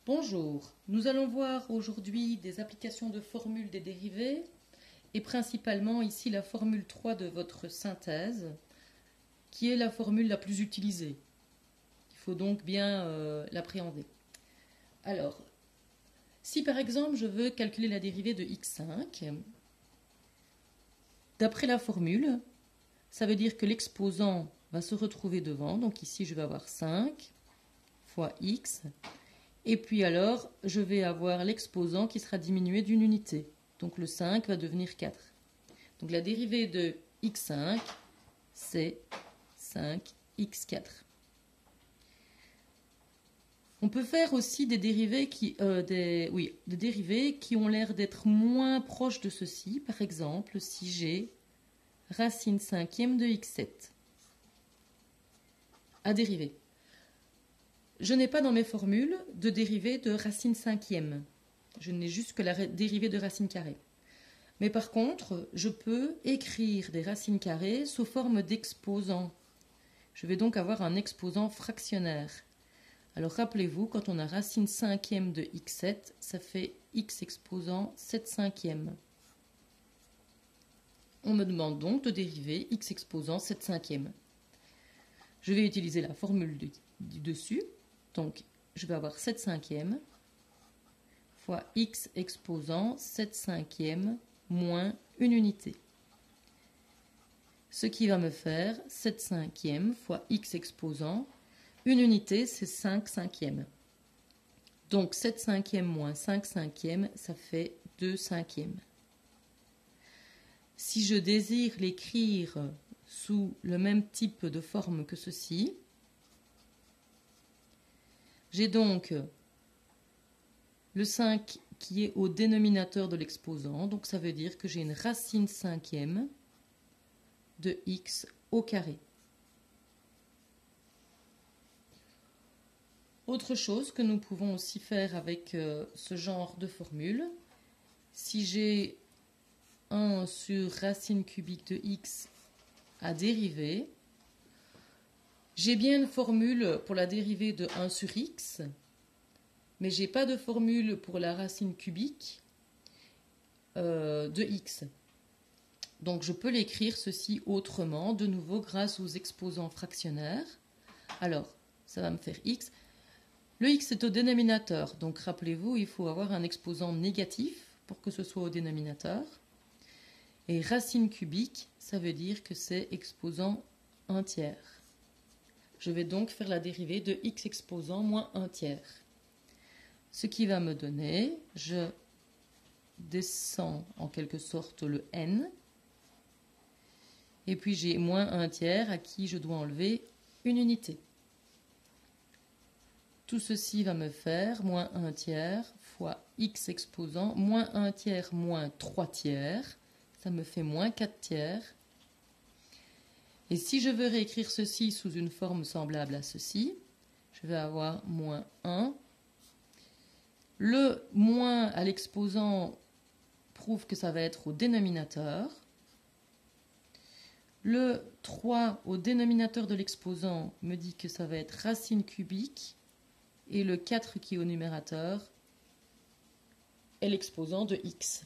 Bonjour, nous allons voir aujourd'hui des applications de formules des dérivés et principalement ici la formule 3 de votre synthèse qui est la formule la plus utilisée. Il faut donc bien l'appréhender. Alors, si par exemple je veux calculer la dérivée de x5, d'après la formule, ça veut dire que l'exposant va se retrouver devant, donc ici je vais avoir 5 fois x. Et puis alors, je vais avoir l'exposant qui sera diminué d'une unité. Donc le 5 va devenir 4. Donc la dérivée de x5, c'est 5x4. On peut faire aussi des dérivés des dérivés qui ont l'air d'être moins proches de ceci. Par exemple, si j'ai racine cinquième de x7 à dériver. Je n'ai pas dans mes formules de dérivée de racine cinquième. Je n'ai juste que la dérivée de racine carrée. Mais par contre, je peux écrire des racines carrées sous forme d'exposants. Je vais donc avoir un exposant fractionnaire. Alors rappelez-vous, quand on a racine cinquième de x7, ça fait x exposant 7 cinquièmes. On me demande donc de dériver x exposant 7 cinquièmes. Je vais utiliser la formule du dessus. Donc, je vais avoir 7 cinquièmes fois x exposant 7 cinquièmes moins une unité. Ce qui va me faire 7 cinquièmes fois x exposant. Une unité, c'est 5 cinquièmes. Donc, 7 cinquièmes moins 5 cinquièmes, ça fait 2 cinquièmes. Si je désire l'écrire sous le même type de forme que ceci, j'ai donc le 5 qui est au dénominateur de l'exposant, donc ça veut dire que j'ai une racine cinquième de x au carré. Autre chose que nous pouvons aussi faire avec ce genre de formule, si j'ai 1 sur racine cubique de x à dériver, j'ai bien une formule pour la dérivée de 1 sur x, mais je n'ai pas de formule pour la racine cubique de x. Donc je peux l'écrire ceci autrement, de nouveau grâce aux exposants fractionnaires. Alors, ça va me faire x. Le x est au dénominateur, donc rappelez-vous, il faut avoir un exposant négatif pour que ce soit au dénominateur. Et racine cubique, ça veut dire que c'est exposant 1 tiers. Je vais donc faire la dérivée de x exposant moins 1 tiers. Ce qui va me donner, je descends en quelque sorte le n. Et puis j'ai moins 1 tiers à qui je dois enlever une unité. Tout ceci va me faire moins 1 tiers fois x exposant moins 1 tiers moins 3 tiers. Ça me fait moins 4 tiers. Et si je veux réécrire ceci sous une forme semblable à ceci, je vais avoir moins 1. Le moins à l'exposant prouve que ça va être au dénominateur. Le 3 au dénominateur de l'exposant me dit que ça va être racine cubique. Et le 4 qui est au numérateur est l'exposant de x.